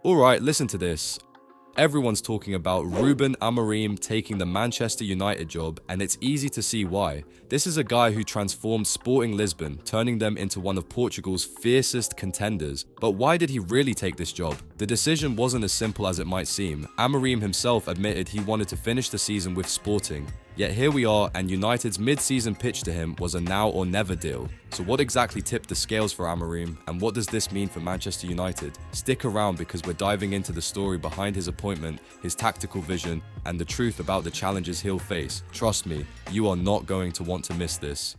Alright, listen to this. Everyone's talking about Ruben Amorim taking the Manchester United job, and it's easy to see why. This is a guy who transformed Sporting Lisbon, turning them into one of Portugal's fiercest contenders. But why did he really take this job? The decision wasn't as simple as it might seem. Amorim himself admitted he wanted to finish the season with Sporting. Yet here we are, and United's mid-season pitch to him was a now or never deal. So what exactly tipped the scales for Amorim, and what does this mean for Manchester United? Stick around because we're diving into the story behind his appointment, his tactical vision, and the truth about the challenges he'll face. Trust me, you are not going to want to miss this.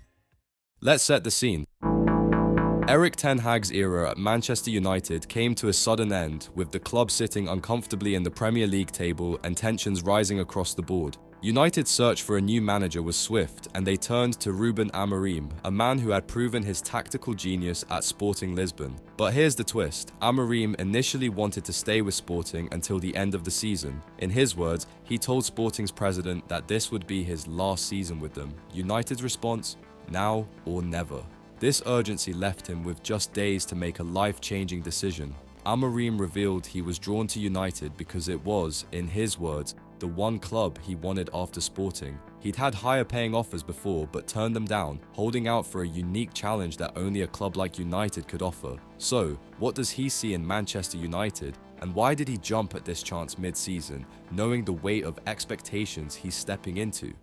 Let's set the scene. Erik ten Hag's era at Manchester United came to a sudden end, with the club sitting uncomfortably in the Premier League table and tensions rising across the board. United's search for a new manager was swift, and they turned to Ruben Amorim, a man who had proven his tactical genius at Sporting Lisbon. But here's the twist. Amorim initially wanted to stay with Sporting until the end of the season. In his words, he told Sporting's president that this would be his last season with them. United's response? Now or never. This urgency left him with just days to make a life-changing decision. Amorim revealed he was drawn to United because it was, in his words, the one club he wanted after Sporting. He'd had higher paying offers before but turned them down, holding out for a unique challenge that only a club like United could offer. So, what does he see in Manchester United, and why did he jump at this chance mid-season, knowing the weight of expectations he's stepping into?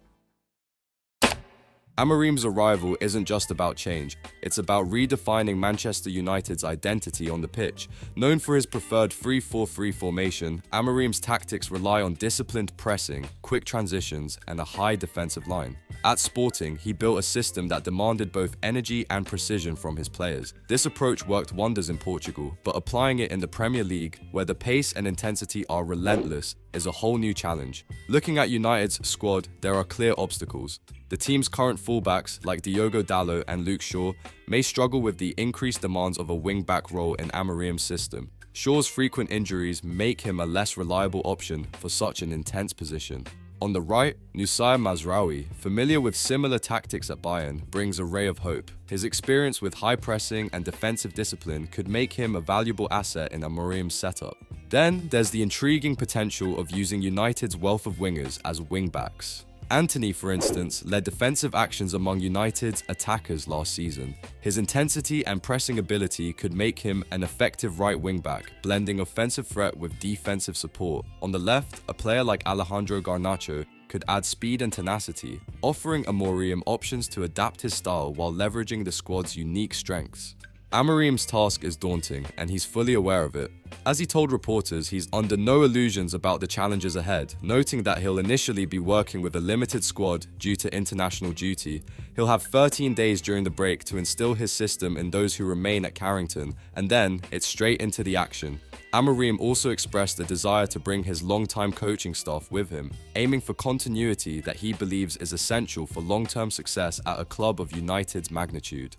Amorim's arrival isn't just about change, it's about redefining Manchester United's identity on the pitch. Known for his preferred 3-4-3 formation, Amorim's tactics rely on disciplined pressing, quick transitions, and a high defensive line. At Sporting, he built a system that demanded both energy and precision from his players. This approach worked wonders in Portugal, but applying it in the Premier League, where the pace and intensity are relentless, is a whole new challenge. Looking at United's squad, there are clear obstacles. The team's current fullbacks, like Diogo Dalot and Luke Shaw, may struggle with the increased demands of a wing-back role in Amorim's system. Shaw's frequent injuries make him a less reliable option for such an intense position. On the right, Noussair Mazraoui, familiar with similar tactics at Bayern, brings a ray of hope. His experience with high pressing and defensive discipline could make him a valuable asset in Amorim's setup. Then there's the intriguing potential of using United's wealth of wingers as wing-backs. Antony, for instance, led defensive actions among United's attackers last season. His intensity and pressing ability could make him an effective right wing-back, blending offensive threat with defensive support. On the left, a player like Alejandro Garnacho could add speed and tenacity, offering Amorim options to adapt his style while leveraging the squad's unique strengths. Amorim's task is daunting, and he's fully aware of it. As he told reporters, he's under no illusions about the challenges ahead, noting that he'll initially be working with a limited squad due to international duty. He'll have 13 days during the break to instill his system in those who remain at Carrington, and then it's straight into the action. Amorim also expressed a desire to bring his long-time coaching staff with him, aiming for continuity that he believes is essential for long-term success at a club of United's magnitude.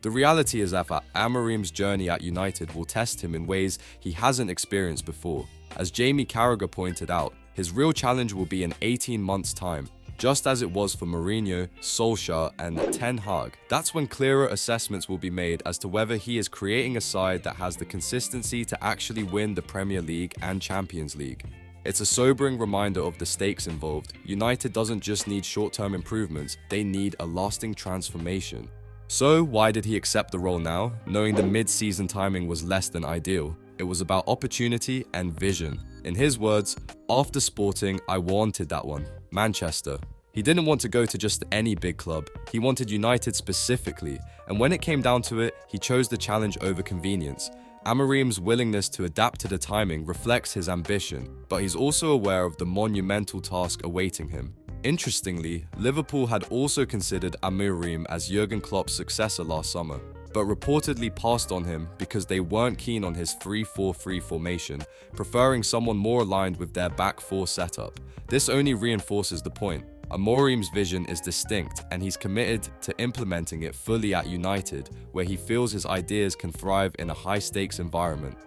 The reality is that Amorim's journey at United will test him in ways he hasn't experienced before. As Jamie Carragher pointed out, his real challenge will be in 18 months' time, just as it was for Mourinho, Solskjaer, and Ten Hag. That's when clearer assessments will be made as to whether he is creating a side that has the consistency to actually win the Premier League and Champions League. It's a sobering reminder of the stakes involved. United doesn't just need short-term improvements, they need a lasting transformation. So why did he accept the role now, knowing the mid-season timing was less than ideal? It was about opportunity and vision. In his words, after Sporting, I wanted that one, Manchester. He didn't want to go to just any big club, he wanted United specifically, and when it came down to it, he chose the challenge over convenience. Amorim's willingness to adapt to the timing reflects his ambition, but he's also aware of the monumental task awaiting him. Interestingly, Liverpool had also considered Amorim as Jurgen Klopp's successor last summer, but reportedly passed on him because they weren't keen on his 3-4-3 formation, preferring someone more aligned with their back four setup. This only reinforces the point. Amorim's vision is distinct, and he's committed to implementing it fully at United, where he feels his ideas can thrive in a high-stakes environment.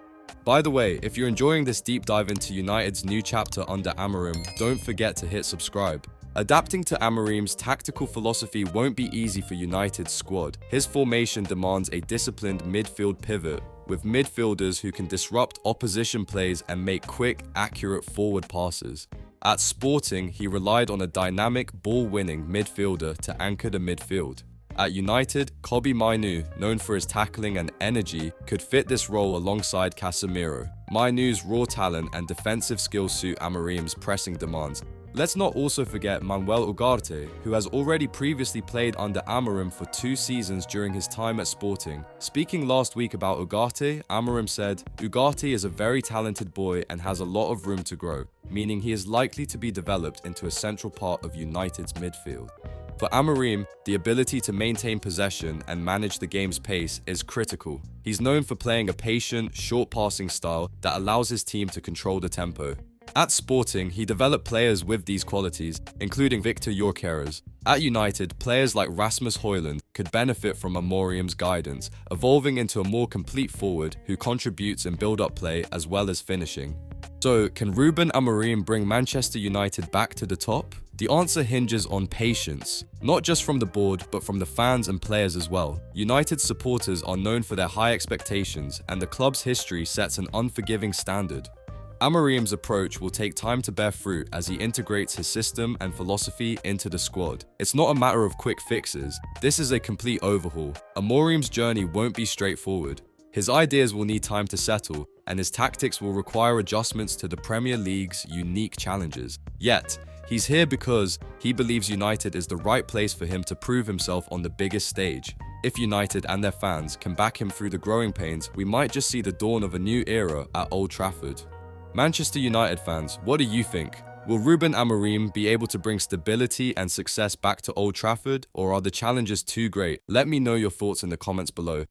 By the way, if you're enjoying this deep dive into United's new chapter under Amorim, don't forget to hit subscribe. Adapting to Amorim's tactical philosophy won't be easy for United's squad. His formation demands a disciplined midfield pivot, with midfielders who can disrupt opposition plays and make quick, accurate forward passes. At Sporting, he relied on a dynamic, ball-winning midfielder to anchor the midfield. At United, Kobbie Mainoo, known for his tackling and energy, could fit this role alongside Casemiro. Mainoo's raw talent and defensive skills suit Amorim's pressing demands. Let's not also forget Manuel Ugarte, who has already previously played under Amorim for 2 seasons during his time at Sporting. Speaking last week about Ugarte, Amorim said, "Ugarte is a very talented boy and has a lot of room to grow," meaning he is likely to be developed into a central part of United's midfield. For Amorim, the ability to maintain possession and manage the game's pace is critical. He's known for playing a patient, short passing style that allows his team to control the tempo. At Sporting, he developed players with these qualities, including Victor Gyökeres. At United, players like Rasmus Højlund could benefit from Amorim's guidance, evolving into a more complete forward who contributes in build-up play as well as finishing. So, can Ruben Amorim bring Manchester United back to the top? The answer hinges on patience, not just from the board, but from the fans and players as well. United supporters are known for their high expectations, and the club's history sets an unforgiving standard. Amorim's approach will take time to bear fruit as he integrates his system and philosophy into the squad. It's not a matter of quick fixes. This is a complete overhaul. Amorim's journey won't be straightforward. His ideas will need time to settle, and his tactics will require adjustments to the Premier League's unique challenges. Yet, he's here because he believes United is the right place for him to prove himself on the biggest stage. If United and their fans can back him through the growing pains, we might just see the dawn of a new era at Old Trafford. Manchester United fans, what do you think? Will Ruben Amorim be able to bring stability and success back to Old Trafford, or are the challenges too great? Let me know your thoughts in the comments below.